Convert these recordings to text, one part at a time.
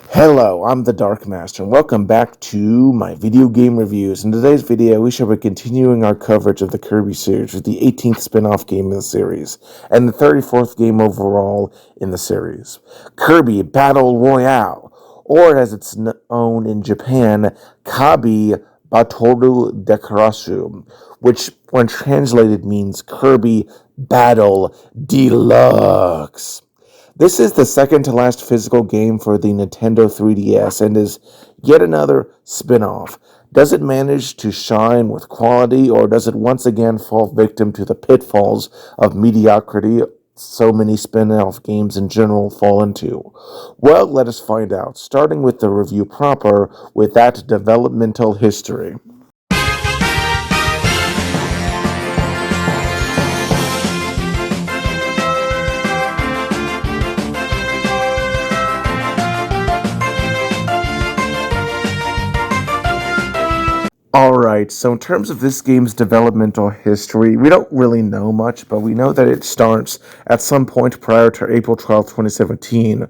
Hello, I'm the Dark Master, and welcome back to my video game reviews. In today's video, we shall be continuing our coverage of the Kirby series with the 18th spin-off game in the series, and the 34th game overall in the series, Kirby Battle Royale, or as it's known in Japan, Kabi Batoru Dekarasu, which when translated means Kirby Battle Deluxe. This is the second to last physical game for the Nintendo 3DS and is yet another spin-off. Does it manage to shine with quality, or does it once again fall victim to the pitfalls of mediocrity so many spin-off games in general fall into? Well, let us find out, starting with the review proper with that developmental history. Alright, so in terms of this game's developmental history, we don't really know much, but we know that it starts at some point prior to April 12, 2017,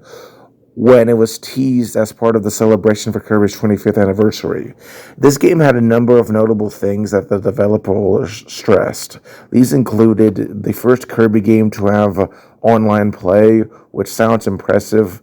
when it was teased as part of the celebration for Kirby's 25th anniversary. This game had a number of notable things that the developers stressed. These included the first Kirby game to have online play, which sounds impressive.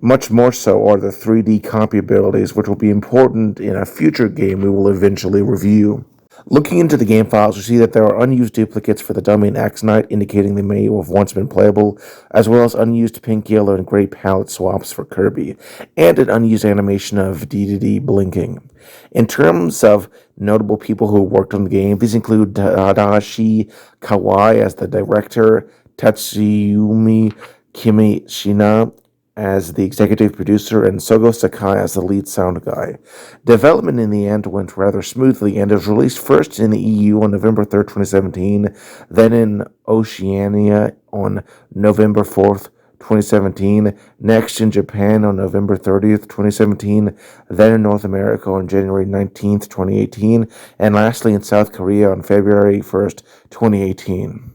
Much more so are the 3D copy abilities, which will be important in a future game we will eventually review. Looking into the game files, we see that there are unused duplicates for the dummy and Axe Knight, indicating they may have once been playable, as well as unused pink, yellow, and gray palette swaps for Kirby, and an unused animation of DDD blinking. In terms of notable people who worked on the game, these include Tadashi Kawai as the director, Tatsuyumi Kimishina as the executive producer, and Sogo Sakai as the lead sound guy. Development in the end went rather smoothly and was released first in the EU on November 3rd, 2017, then in Oceania on November 4th, 2017, next in Japan on November 30th, 2017, then in North America on January 19th, 2018, and lastly in South Korea on February 1st, 2018.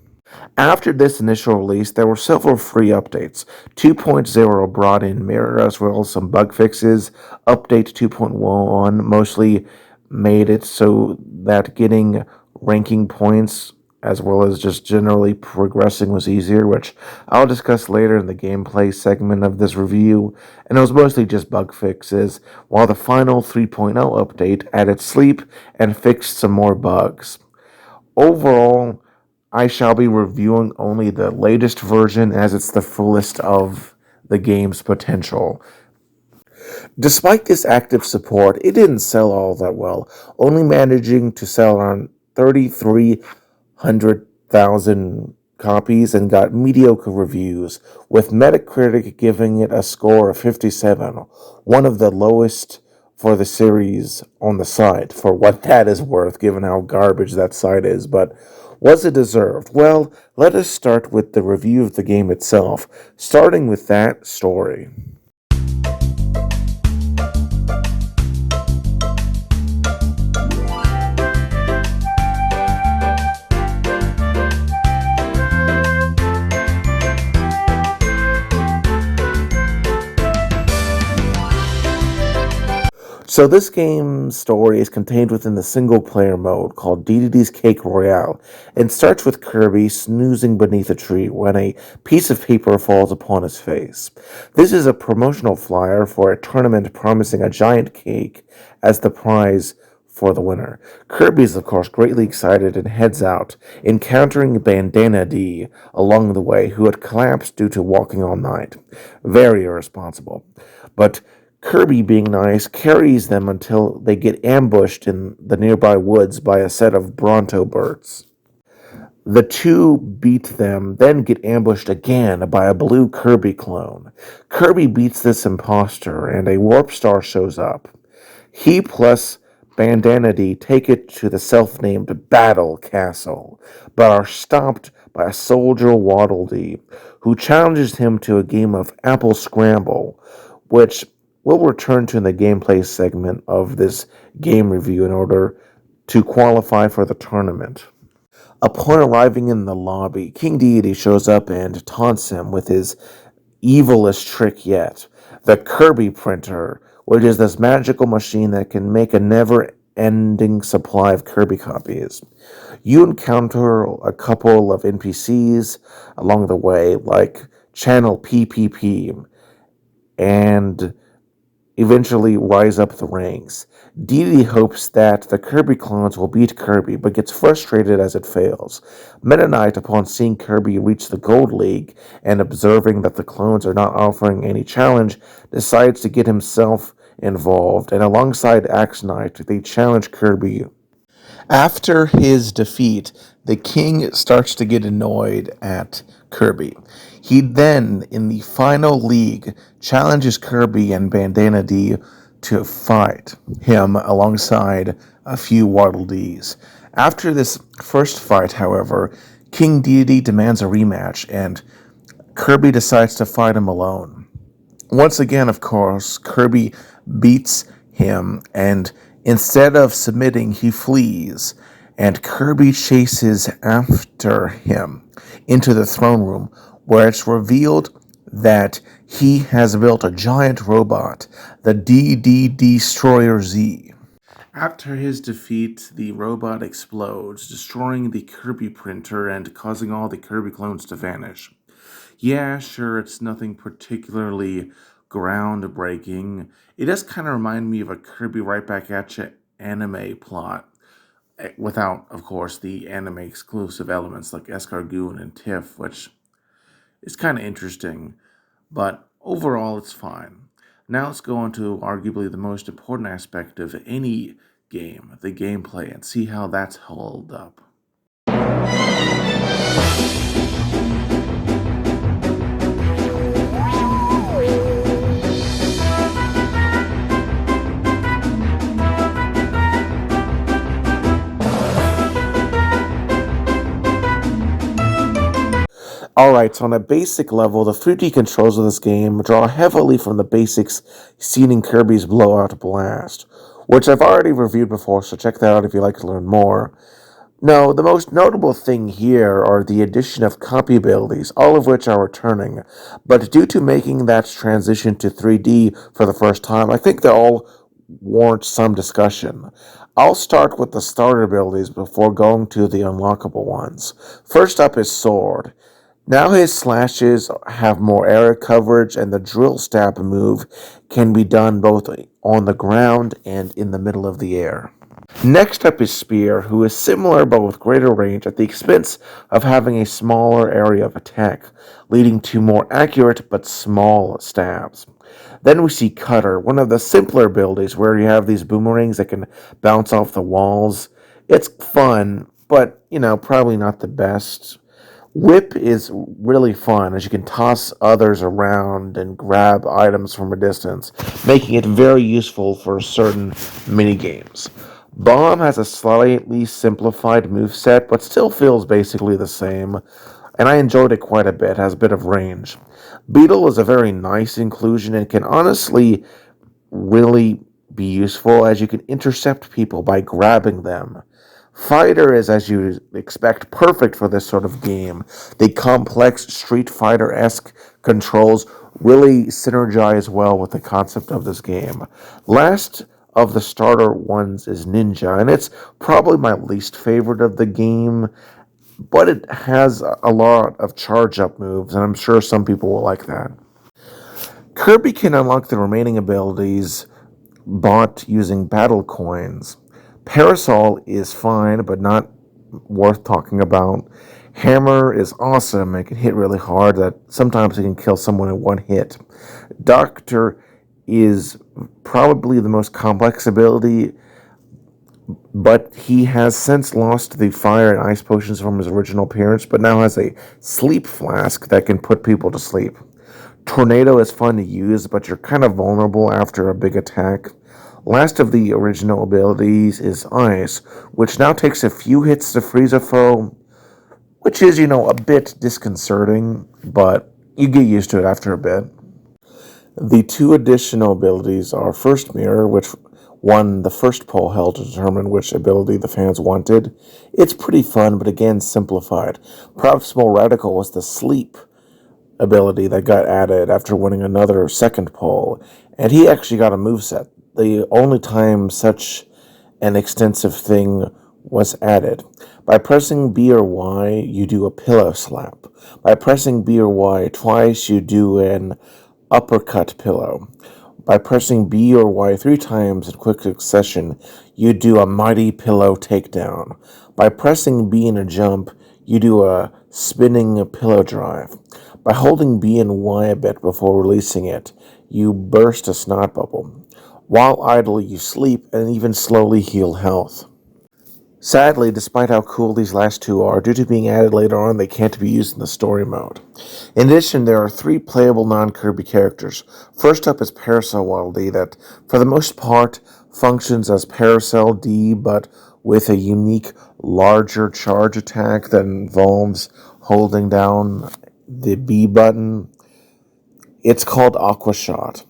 After this initial release, there were several free updates. 2.0 brought in Mirror as well as some bug fixes. Update 2.1 mostly made it so that getting ranking points as well as just generally progressing was easier, which I'll discuss later in the gameplay segment of this review, and it was mostly just bug fixes, while the final 3.0 update added sleep and fixed some more bugs. Overall, I shall be reviewing only the latest version as it's the fullest of the game's potential. Despite this active support, it didn't sell all that well, only managing to sell around 3,300,000 copies and got mediocre reviews, with Metacritic giving it a score of 57, one of the lowest for the series on the site, for what that is worth, given how garbage that site is, but was it deserved? Well, let us start with the review of the game itself, starting with that story. So this game's story is contained within the single-player mode called DDD's Cake Royale, and starts with Kirby snoozing beneath a tree when a piece of paper falls upon his face. This is a promotional flyer for a tournament promising a giant cake as the prize for the winner. Kirby is, of course, greatly excited and heads out, encountering Bandana D along the way, who had collapsed due to walking all night. Very irresponsible. But Kirby, being nice, carries them until they get ambushed in the nearby woods by a set of Bronto birds. The two beat them, then get ambushed again by a blue Kirby clone. Kirby beats this imposter, and a warp star shows up. He plus Bandanity take it to the self-named Battle Castle, but are stopped by a soldier Waddle Dee, who challenges him to a game of Apple Scramble, which we'll return to in the gameplay segment of this game review in order to qualify for the tournament. Upon arriving in the lobby, King Deity shows up and taunts him with his evilest trick yet, the Kirby printer, which is this magical machine that can make a never-ending supply of Kirby copies. You encounter a couple of NPCs along the way, like Channel PPP, and eventually rise up the ranks. Dee Dee hopes that the Kirby clones will beat Kirby, but gets frustrated as it fails. Meta Knight, upon seeing Kirby reach the Gold League and observing that the clones are not offering any challenge, decides to get himself involved, and alongside Axe Knight, they challenge Kirby. After his defeat, the king starts to get annoyed at Kirby. He then, in the final league, challenges Kirby and Bandana D to fight him alongside a few Waddle Dees. After this first fight, however, King Deity demands a rematch, and Kirby decides to fight him alone. Once again, of course, Kirby beats him, and instead of submitting, he flees, and Kirby chases after him into the throne room, where it's revealed that he has built a giant robot, the DD Destroyer Z. After his defeat, the robot explodes, destroying the Kirby printer and causing all the Kirby clones to vanish. Yeah, sure, it's nothing particularly groundbreaking. It does kind of remind me of a Kirby Right Back At Ya anime plot, without, of course, the anime exclusive elements like Escargoon and Tiff, which is kind of interesting, but overall it's fine. Now let's go on to arguably the most important aspect of any game, the gameplay, and see how that's held up. Alright, so on a basic level, the 3D controls of this game draw heavily from the basics seen in Kirby's Blowout Blast, which I've already reviewed before, so check that out if you'd like to learn more. No, the most notable thing here are the addition of copy abilities, all of which are returning, but due to making that transition to 3D for the first time, I think they all warrant some discussion. I'll start with the starter abilities before going to the unlockable ones. First up is Sword. Now his slashes have more area coverage, and the drill stab move can be done both on the ground and in the middle of the air. Next up is Spear, who is similar but with greater range at the expense of having a smaller area of attack, leading to more accurate but small stabs. Then we see Cutter, one of the simpler abilities where you have these boomerangs that can bounce off the walls. It's fun, but, probably not the best. Whip is really fun, as you can toss others around and grab items from a distance, making it very useful for certain minigames. Bomb has a slightly simplified moveset, but still feels basically the same, and I enjoyed it quite a bit, has a bit of range. Beetle is a very nice inclusion and can honestly really be useful, as you can intercept people by grabbing them. Fighter is, as you expect, perfect for this sort of game. The complex Street Fighter-esque controls really synergize well with the concept of this game. Last of the starter ones is Ninja, and it's probably my least favorite of the game, but it has a lot of charge-up moves, and I'm sure some people will like that. Kirby can unlock the remaining abilities bought using battle coins. Parasol is fine, but not worth talking about. Hammer is awesome. It can hit really hard. That sometimes it can kill someone in one hit. Doctor is probably the most complex ability, but he has since lost the fire and ice potions from his original appearance, but now has a sleep flask that can put people to sleep. Tornado is fun to use, but you're kind of vulnerable after a big attack. Last of the original abilities is Ice, which now takes a few hits to freeze a foe, which is, a bit disconcerting, but you get used to it after a bit. The two additional abilities are First Mirror, which won the first poll held to determine which ability the fans wanted. It's pretty fun, but again, simplified. Perhaps more radical was the Sleep ability that got added after winning another second poll, and he actually got a moveset. The only time such an extensive thing was added. By pressing B or Y, you do a pillow slap. By pressing B or Y twice, you do an uppercut pillow. By pressing B or Y 3 times in quick succession, you do a mighty pillow takedown. By pressing B in a jump, you do a spinning pillow drive. By holding B and Y a bit before releasing it, you burst a snot bubble. While idle, you sleep and even slowly heal health. Sadly, despite how cool these last two are, due to being added later on, they can't be used in the story mode. In addition, there are 3 playable non-Kirby characters. First up is Paracel Waddle Dee that, for the most part, functions as Paracel D, but with a unique, larger charge attack that involves holding down the B button. It's called Aqua Shot.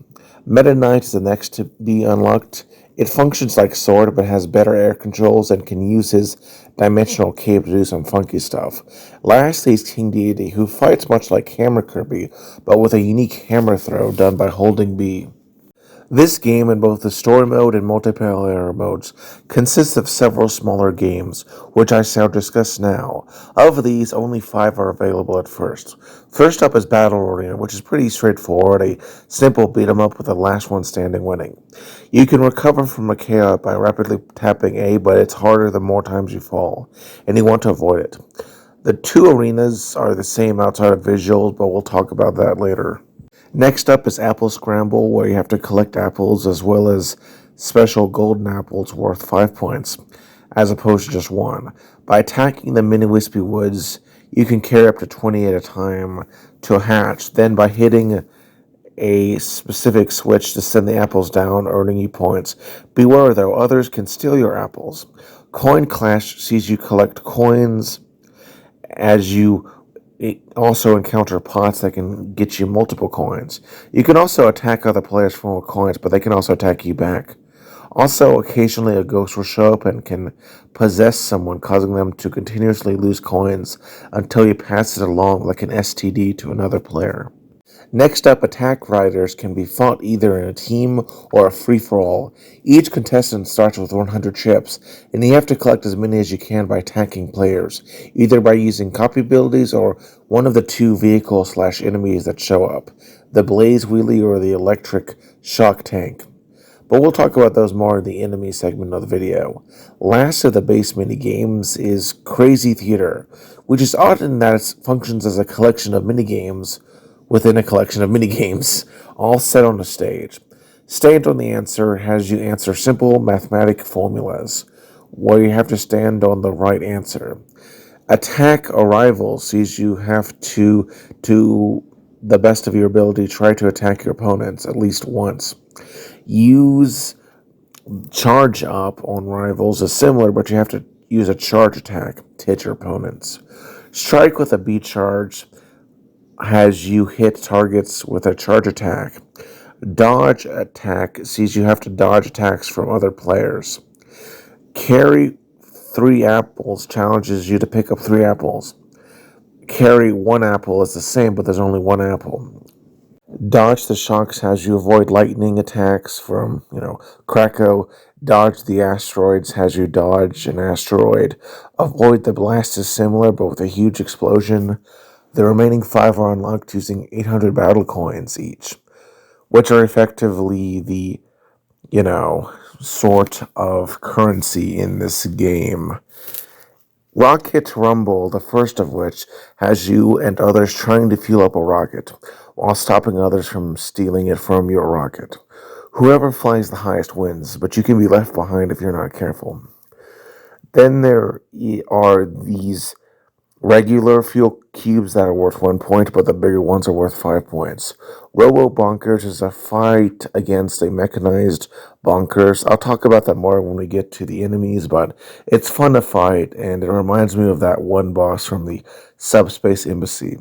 Meta Knight is the next to be unlocked. It functions like Sword, but has better air controls and can use his dimensional cape to do some funky stuff. Lastly is King Deity, who fights much like Hammer Kirby, but with a unique hammer throw done by holding B. This game, in both the story mode and multiplayer modes, consists of several smaller games, which I shall discuss now. Of these, only 5 are available at first. First up is Battle Arena, which is pretty straightforward, a simple beat-em-up with the last one standing winning. You can recover from a KO by rapidly tapping A, but it's harder the more times you fall, and you want to avoid it. The 2 arenas are the same outside of visuals, but we'll talk about that later. Next up is Apple Scramble, where you have to collect apples as well as special golden apples worth 5 points, as opposed to just 1. By attacking the mini wispy woods, you can carry up to 20 at a time to hatch. Then by hitting a specific switch to send the apples down, earning you points. Beware though, others can steal your apples. Coin Clash sees you collect coins as you also encounter pots that can get you multiple coins. You can also attack other players for more coins, but they can also attack you back. Also, occasionally a ghost will show up and can possess someone, causing them to continuously lose coins until you pass it along like an STD to another player. Next up, attack riders can be fought either in a team or a free-for-all. Each contestant starts with 100 chips, and you have to collect as many as you can by attacking players, either by using copy abilities or one of the 2 vehicle/enemies that show up, the Blaze Wheelie or the Electric Shock Tank. But we'll talk about those more in the enemy segment of the video. Last of the base minigames is Crazy Theater, which is odd in that it functions as a collection of minigames within a collection of minigames, all set on a stage. Stand on the Answer has you answer simple mathematic formulas, where you have to stand on the right answer. Attack Arrival sees you have to the best of your ability, try to attack your opponents at least once. Use Charge Up on Rivals is similar, but you have to use a charge attack to hit your opponents. Strike with a B charge has you hit targets with a charge attack. Dodge attack sees you have to dodge attacks from other players. Carry 3 apples challenges you to pick up 3 apples. Carry 1 apple is the same, but there's only 1 apple. Dodge the Shocks has you avoid lightning attacks from, Krakow. Dodge the Asteroids has you dodge an asteroid. Avoid the Blast is similar, but with a huge explosion. The remaining 5 are unlocked using 800 battle coins each, which are effectively the, you, sort of currency in this game. Rocket Rumble, the first of which has you and others trying to fuel up a rocket while stopping others from stealing it from your rocket. Whoever flies the highest wins, but you can be left behind if you're not careful. Then there are these regular fuel cubes that are worth 1 point, but the bigger ones are worth 5 points. Robo Bonkers is a fight against a mechanized bonkers. I'll talk about that more when we get to the enemies, but it's fun to fight, and it reminds me of that one boss from the Subspace Embassy.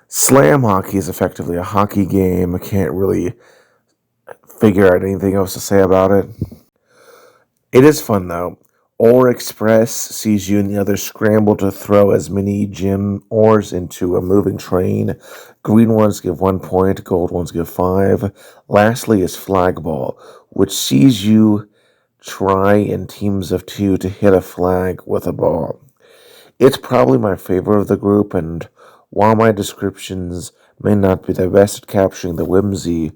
Slam Hockey is effectively a hockey game. I can't really figure out anything else to say about it. It is fun though. Ore Express sees you and the others scramble to throw as many gem ores into a moving train. Green ones give 1 point, gold ones give 5. Lastly is Flagball, which sees you try in teams of 2 to hit a flag with a ball. It's probably my favorite of the group, and while my descriptions may not be the best at capturing the whimsy,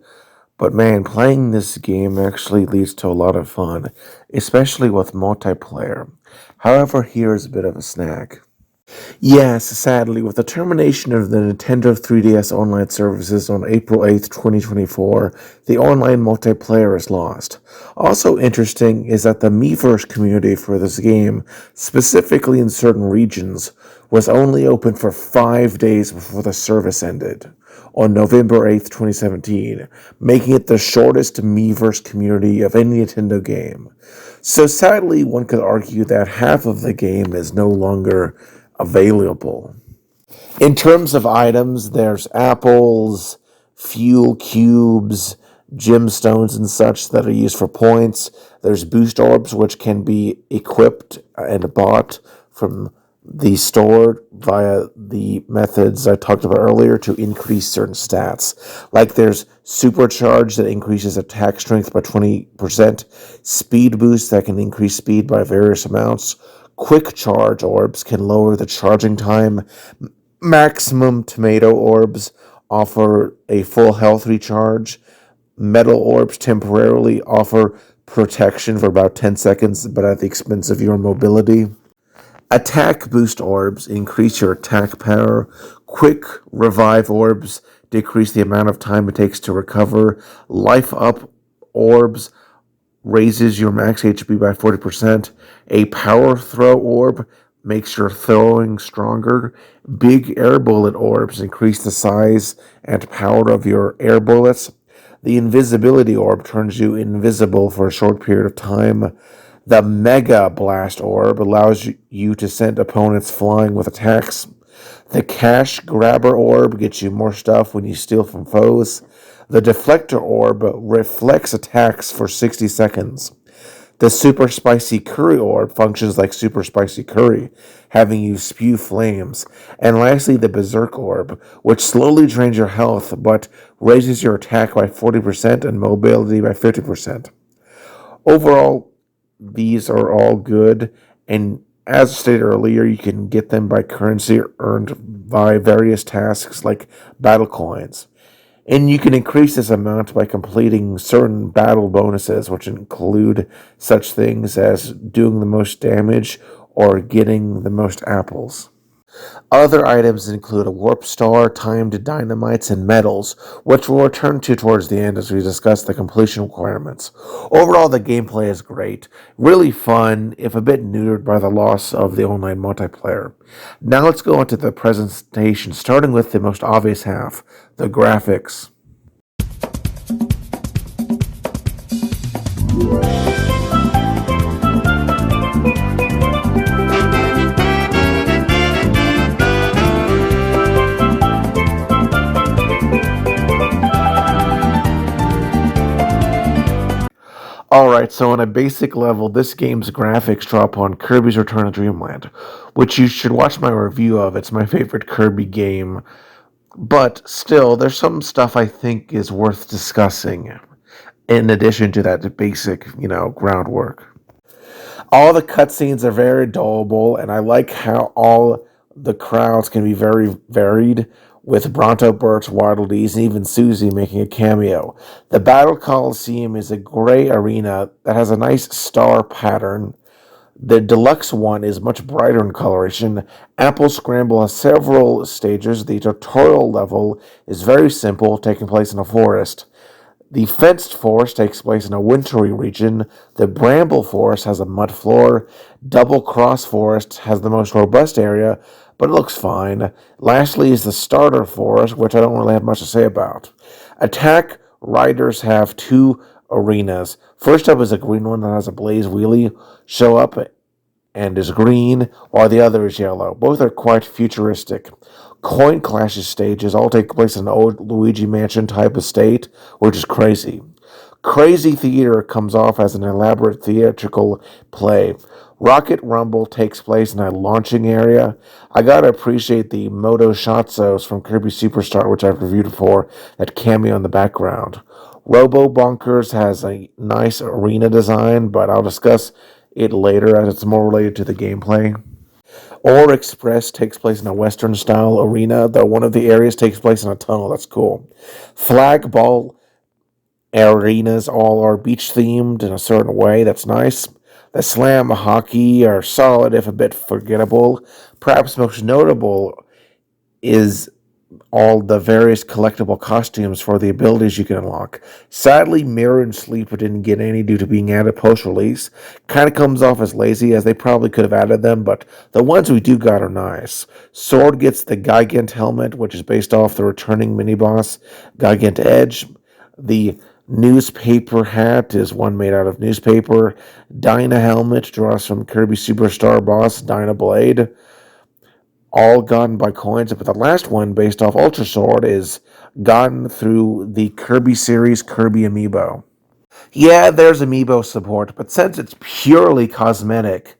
but man, playing this game actually leads to a lot of fun, especially with multiplayer. However, here's a bit of a snag. Yes, sadly, with the termination of the Nintendo 3DS online services on April 8th, 2024, the online multiplayer is lost. Also interesting is that the Miiverse community for this game, specifically in certain regions, was only open for 5 days before the service ended on November 8th, 2017, making it the shortest Miiverse community of any Nintendo game. So sadly, one could argue that half of the game is no longer available. In terms of items, there's apples, fuel cubes, gemstones, and such that are used for points. There's boost orbs, which can be equipped and bought from the store via the methods I talked about earlier to increase certain stats. Like there's supercharge that increases attack strength by 20%, speed boost that can increase speed by various amounts, quick charge orbs can lower the charging time, maximum tomato orbs offer a full health recharge, metal orbs temporarily offer protection for about 10 seconds but at the expense of your mobility. Attack boost orbs increase your attack power. Quick revive orbs decrease the amount of time it takes to recover. Life up orbs raises your max HP by 40%. A power throw orb makes your throwing stronger. Big air bullet orbs increase the size and power of your air bullets. The invisibility orb turns you invisible for a short period of time. The Mega Blast Orb allows you to send opponents flying with attacks. The Cash Grabber Orb gets you more stuff when you steal from foes. The Deflector Orb reflects attacks for 60 seconds. The Super Spicy Curry Orb functions like Super Spicy Curry, having you spew flames. And lastly, the Berserk Orb, which slowly drains your health but raises your attack by 40% and mobility by 50%. Overall, these are all good, and as stated earlier, you can get them by currency earned by various tasks like battle coins. And you can increase this amount by completing certain battle bonuses, which include such things as doing the most damage or getting the most apples. Other items include a warp star, timed dynamites, and medals, which we'll return to towards the end as we discuss the completion requirements. Overall, the gameplay is great, really fun, if a bit neutered by the loss of the online multiplayer. Now let's go into the presentation, starting with the most obvious half, the graphics. Alright, so on a basic level, this game's graphics draw upon Kirby's Return to Dreamland, which you should watch my review of. It's my favorite Kirby game. But still, there's some stuff I think is worth discussing in addition to that basic, groundwork. All the cutscenes are very adorable, and I like how all the crowds can be very varied, with Bronto Burt's Waddle Dees and even Susie making a cameo. The Battle Coliseum is a gray arena that has a nice star pattern The deluxe one is much brighter in coloration. Apple Scramble has several stages. The tutorial level is very simple, taking place in a forest. The fenced forest takes place in a wintry region. The bramble forest has a mud floor. Double cross forest has the most robust area, but it looks fine. Lastly is the starter forest, which I don't really have much to say about. Attack riders have two arenas. First up is a green one that has a blaze wheelie show up and is green, while the other is yellow. Both are quite futuristic. Coin Clashes stages all take place in an old Luigi Mansion type estate, which is crazy. Crazy Theater comes off as an elaborate theatrical play. Rocket Rumble takes place in a launching area. I gotta appreciate the Moto Shatzos from Kirby Superstar, which I've reviewed before, that cameo in the background. Robo Bonkers has a nice arena design, but I'll discuss it later as it's more related to the gameplay. Ore Express takes place in a Western style arena, though one of the areas takes place in a tunnel. That's cool. Flag Ball arenas all are beach themed in a certain way. That's nice. The slam hockey are solid, if a bit forgettable. Perhaps most notable is all the various collectible costumes for the abilities you can unlock. Sadly, Mirror and Sleeper didn't get any due to being added post-release. Kind of comes off as lazy, as they probably could have added them, but the ones we do got are nice. Sword gets the Gigant helmet, which is based off the returning mini-boss Gigant Edge. The newspaper hat is one made out of newspaper. Dyna helmet draws from Kirby Superstar boss Dyna Blade, all gotten by coins, but the last one, based off Ultra Sword, is gotten through the Kirby series Kirby Amiibo. Yeah, there's Amiibo support, but since it's purely cosmetic,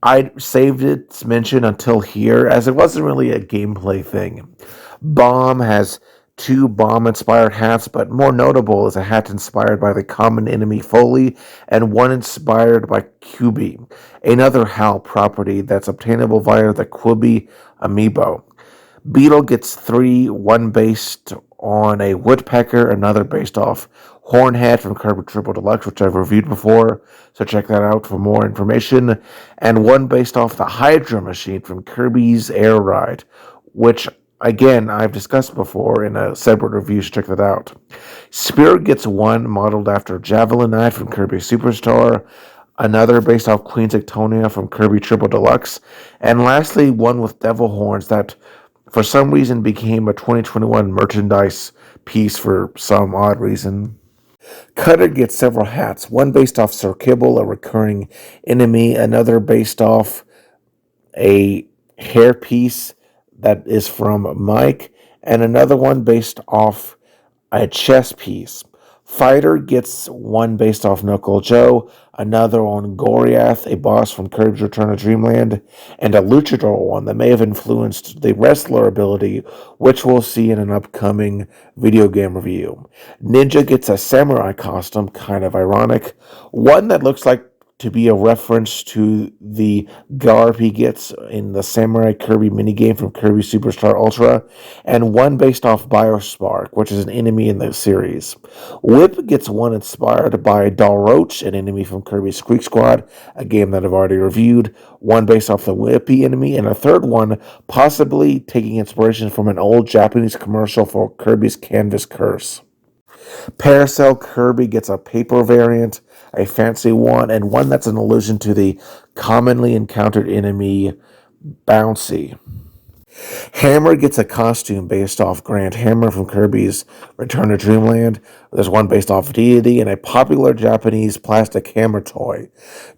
I saved its mention until here, as it wasn't really a gameplay thing. Bomb has two bomb-inspired hats, but more notable is a hat inspired by the common enemy Foley, and one inspired by Kirby, another HAL property that's obtainable via the Quibi amiibo. Beetle gets three, one based on a woodpecker, another based off Hornhead from Kirby Triple Deluxe, which I've reviewed before, so check that out for more information, and one based off the Hydra machine from Kirby's Air Ride, which again I've discussed before in a separate review, so check that out. Spirit gets one modeled after Javelin Knight from Kirby Superstar, another based off Queen's Ictonia from Kirby Triple Deluxe, and lastly one with devil horns that for some reason became a 2021 merchandise piece for some odd reason. Cutter gets several hats, one based off Sir Kibble, a recurring enemy, another based off a hairpiece that is from Mike, and another one based off a chess piece. Fighter gets one based off Knuckle Joe, another on Goriath, a boss from Kirby's Return to Dreamland, and a Luchador one that may have influenced the wrestler ability, which we'll see in an upcoming video game review. Ninja gets a samurai costume, kind of ironic, one that looks like to be a reference to the garb he gets in the Samurai Kirby minigame from Kirby Superstar Ultra, and one based off Biospark, which is an enemy in the series. Whip gets one inspired by Dalroach, an enemy from Kirby's Creek Squad, a game that I've already reviewed, one based off the Whippy enemy, and a third one possibly taking inspiration from an old Japanese commercial for Kirby's Canvas Curse. Paracel Kirby gets a paper variant, a fancy one, and one that's an allusion to the commonly encountered enemy Bouncy. Hammer gets a costume based off Grand Hammer from Kirby's Return to Dreamland. There's one based off Deity and a popular Japanese plastic hammer toy.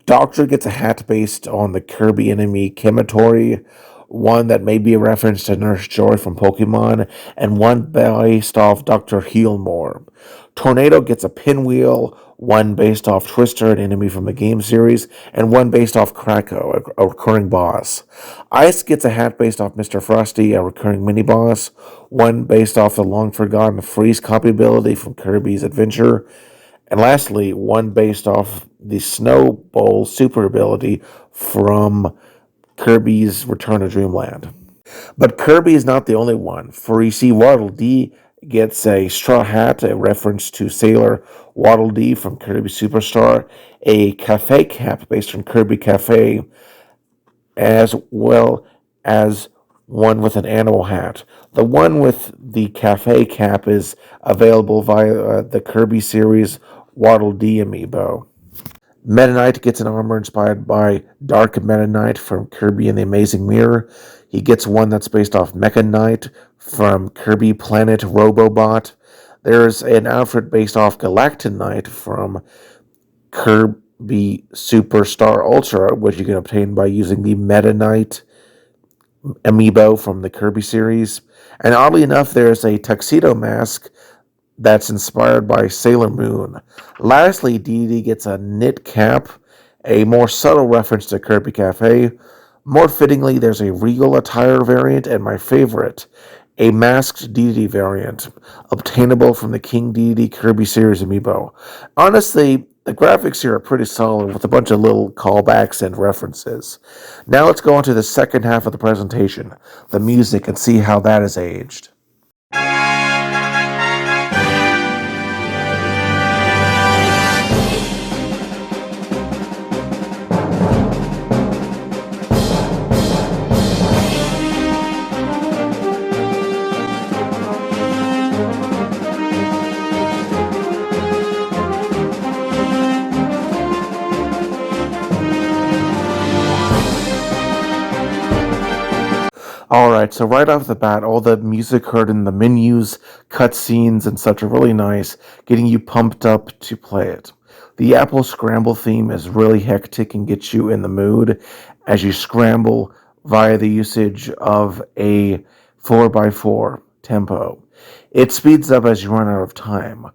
Doctor gets a hat based on the Kirby enemy Kematori, one that may be a reference to Nurse Joy from Pokemon, and one based off Dr. Healmore. Tornado gets a pinwheel, one based off Twister, an enemy from the game series, and one based off Krako, a recurring boss. Ice gets a hat based off Mr. Frosty, a recurring mini-boss, one based off the long-forgotten Freeze copy ability from Kirby's Adventure, and lastly, one based off the Snowball super ability from Kirby's Return to Dreamland. But Kirby is not the only one, for you see Waddle Dee gets a straw hat, a reference to Sailor Waddle Dee from Kirby Superstar, a cafe cap based on Kirby Cafe, as well as one with an animal hat. The one with the cafe cap is available via the Kirby series Waddle Dee amiibo. Meta Knight gets an armor inspired by Dark Meta Knight from Kirby and the Amazing Mirror. He gets one that's based off Mecha Knight from Kirby Planet Robobot. There's an outfit based off Galactic Knight from Kirby Superstar Ultra, which you can obtain by using the Meta Knight amiibo from the Kirby series. And oddly enough, there's a tuxedo mask that's inspired by Sailor Moon. Lastly, Dee gets a knit cap, a more subtle reference to Kirby Cafe. More fittingly, there's a regal attire variant, and my favorite, a masked Dee variant, obtainable from the King Dee Kirby series amiibo. Honestly, the graphics here are pretty solid with a bunch of little callbacks and references. Now let's go on to the second half of the presentation, the music, and see how that has aged. Alright, so right off the bat, all the music heard in the menus, cutscenes, and such are really nice, getting you pumped up to play it. The Apple Scramble theme is really hectic and gets you in the mood as you scramble via the usage of a 4x4 tempo. It speeds up as you run out of time.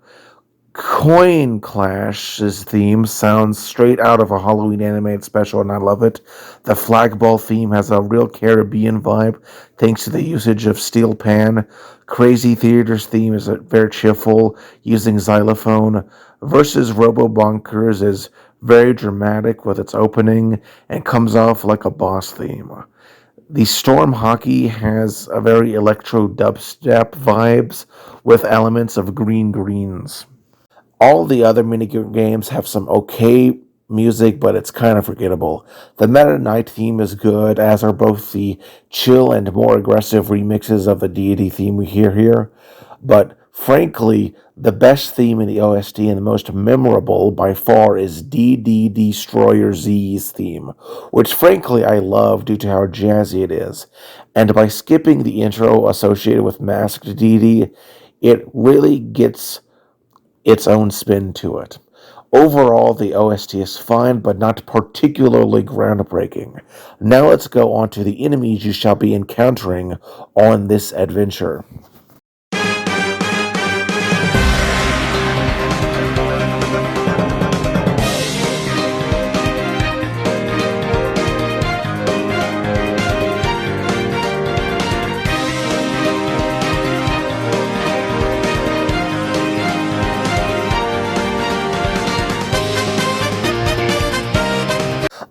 Coin Clash's theme sounds straight out of a Halloween animated special, and I love it. The Flagball theme has a real Caribbean vibe thanks to the usage of steel pan. Crazy Theater's theme is very cheerful, using xylophone. Versus Robo Bonkers is very dramatic with its opening and comes off like a boss theme. The Storm Hockey has a very electro dubstep vibes with elements of green greens. All the other mini-games have some okay music, but it's kind of forgettable. The Meta Knight theme is good, as are both the chill and more aggressive remixes of the deity theme we hear here. But frankly, the best theme in the OST and the most memorable by far is DD Destroyer Z's theme, which frankly I love due to how jazzy it is. And by skipping the intro associated with Masked DD, it really gets its own spin to it. Overall, the OST is fine, but not particularly groundbreaking. Now let's go on to the enemies you shall be encountering on this adventure.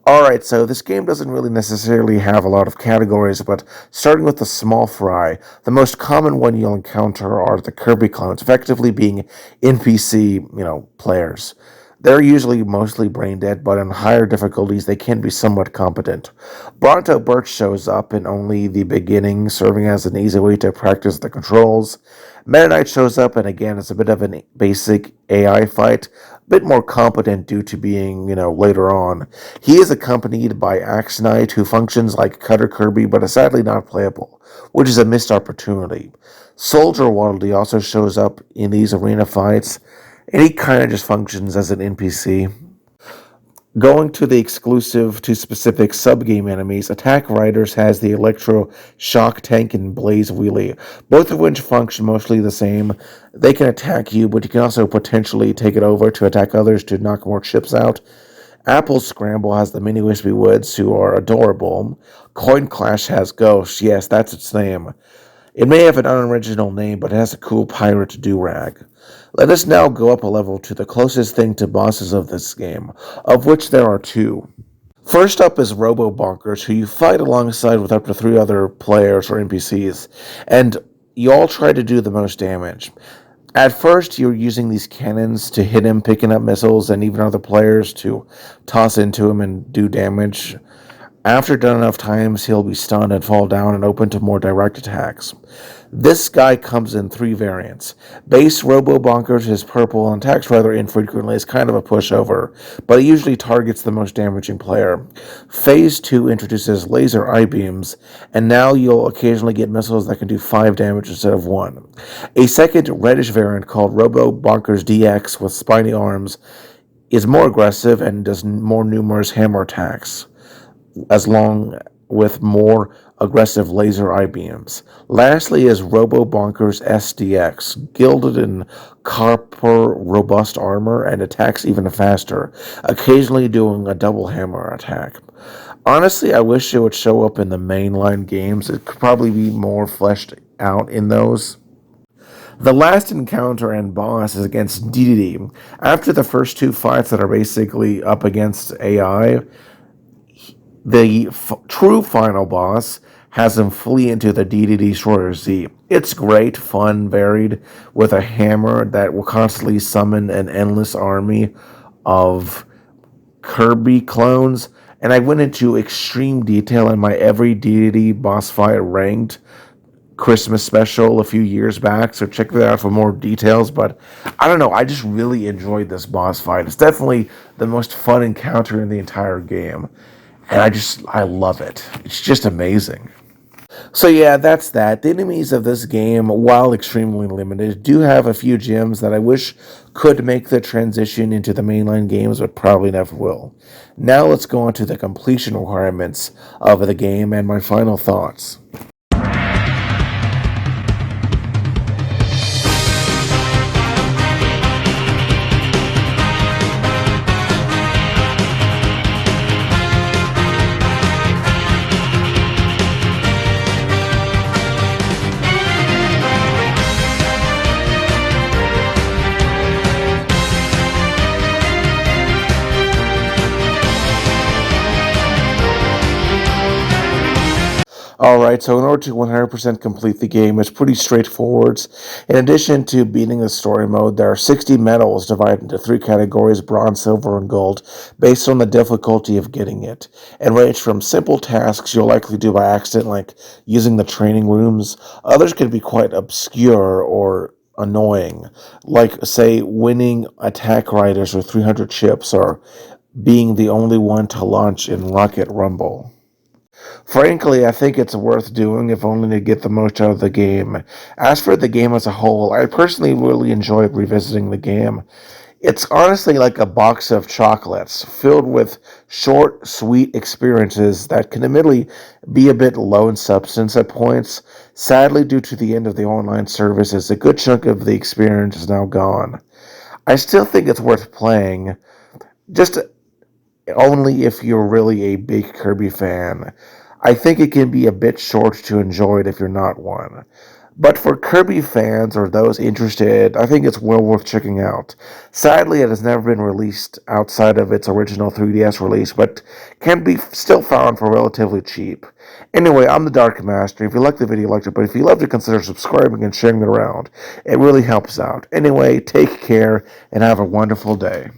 Alright, so this game doesn't really necessarily have a lot of categories, but starting with the small fry, the most common one you'll encounter are the Kirby clones, effectively being NPC, players. They're usually mostly brain dead, but on higher difficulties they can be somewhat competent. Bronto Birch shows up in only the beginning, serving as an easy way to practice the controls. Meta Knight shows up, and again, it's a bit of a basic AI fight, a bit more competent due to being, later on. He is accompanied by Axe Knight, who functions like Cutter Kirby, but is sadly not playable, which is a missed opportunity. Soldier Waddle Dee also shows up in these arena fights, and he kind of just functions as an NPC. Going to the exclusive to specific sub-game enemies, Attack Riders has the Electro Shock Tank and Blaze Wheelie, both of which function mostly the same. They can attack you, but you can also potentially take it over to attack others to knock more chips out. Apple Scramble has the Mini Wispy Woods, who are adorable. Coin Clash has Ghost, yes, that's its name. It may have an unoriginal name, but it has a cool pirate do-rag. Let us now go up a level to the closest thing to bosses of this game, of which there are two. First up is Robo Bonkers, who you fight alongside with up to 3 other players or NPCs, and you all try to do the most damage. At first, you're using these cannons to hit him, picking up missiles, and even other players to toss into him and do damage. After done enough times, he'll be stunned and fall down and open to more direct attacks. This guy comes in three variants. Base Robo Bonkers is purple and attacks rather infrequently. It's kind of a pushover, but it usually targets the most damaging player. Phase 2 introduces laser I-beams, and now you'll occasionally get missiles that can do 5 damage instead of 1. A second reddish variant called Robo Bonkers DX with spiny arms is more aggressive and does more numerous hammer attacks as long with more aggressive laser I-beams. Lastly is Robo Bonkers SDX, gilded in copper robust armor and attacks even faster, occasionally doing a double hammer attack. Honestly, I wish it would show up in the mainline games. It could probably be more fleshed out in those. The last encounter and boss is against DDD. After the first two fights that are basically up against AI, the true final boss has him flee into the DDD Destroyer Z. It's great, fun, varied, with a hammer that will constantly summon an endless army of Kirby clones. And I went into extreme detail in my every DDD boss fight ranked Christmas special a few years back, so check that out for more details. But I don't know, I just really enjoyed this boss fight. It's definitely the most fun encounter in the entire game. And I love it. It's just amazing. So yeah, that's that. The enemies of this game, while extremely limited, do have a few gems that I wish could make the transition into the mainline games, but probably never will. Now let's go on to the completion requirements of the game and my final thoughts. Alright, so in order to 100% complete the game, it's pretty straightforward. In addition to beating the story mode, there are 60 medals divided into 3 categories, bronze, silver, and gold, based on the difficulty of getting it, and range from simple tasks you'll likely do by accident, like using the training rooms. Others can be quite obscure or annoying, like, say, winning attack riders with 300 chips, or being the only one to launch in Rocket Rumble. Frankly, I think it's worth doing if only to get the most out of the game. As for the game as a whole, I personally really enjoyed revisiting the game. It's honestly like a box of chocolates, filled with short, sweet experiences that can admittedly be a bit low in substance at points. Sadly, due to the end of the online services, a good chunk of the experience is now gone. I still think it's worth playing, just only if you're really a big Kirby fan. I think it can be a bit short to enjoy it if you're not one. But for Kirby fans or those interested, I think it's well worth checking out. Sadly, it has never been released outside of its original 3DS release, but can be still found for relatively cheap. Anyway, I'm the Dark Master. If you liked the video, liked it, but if you loved it, consider subscribing and sharing it around. It really helps out. Anyway, take care and have a wonderful day.